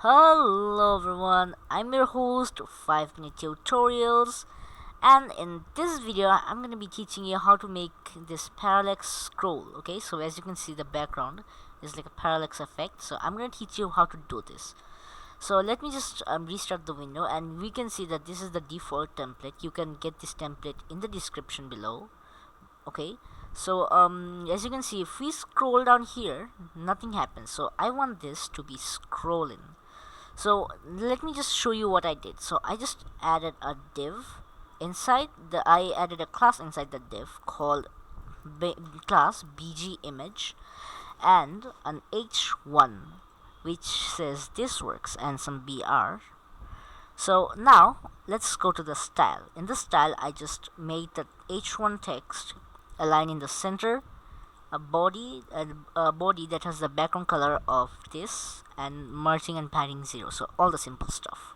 Hello everyone, I'm your host 5 Minute Tutorials, and in this video I'm going to be teaching you how to make this parallax scroll. Okay, so as you can see, the background is like a parallax effect, so I'm going to teach you how to do this. So let me just restart the window, and we can see that this is the default template. You can get this template in the description below. Okay, so as you can see, if we scroll down here, nothing happens. So I want this to be scrolling. So let me just show you what I did. So I just added a div inside I added a class inside the div called class bg image and an h1 which says this works and some br. So now let's go to the style. In the style, I just made the h1 text align in the center, a body that has the background color of this, and margin and padding 0. So all the simple stuff.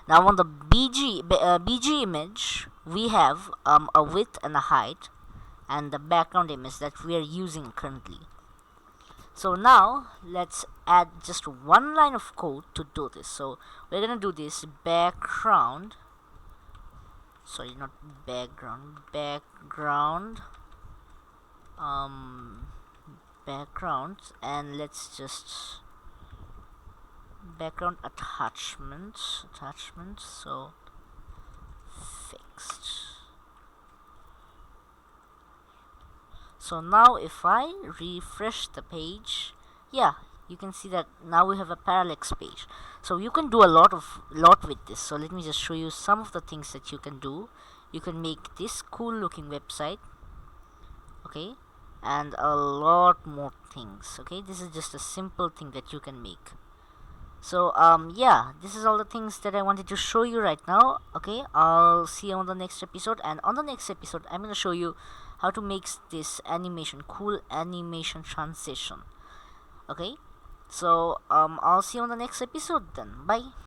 Now on the bg image, we have a width and a height and the background image that we are using currently. So now let's add just one line of code to do this. So we're gonna do this background and let's just background attachment, so fixed. So now if I refresh the page, yeah, you can see that now we have a parallax page. So you can do a lot with this. So let me just show you some of the things that you can do. You can make this cool looking website, okay, and a lot more things. Okay, this is just a simple thing that you can make. So yeah, this is all the things that I wanted to show you right now. Okay, I'll see you on the next episode, and on the next episode I'm gonna show you how to make this cool animation transition. Okay, so I'll see you on the next episode then. Bye.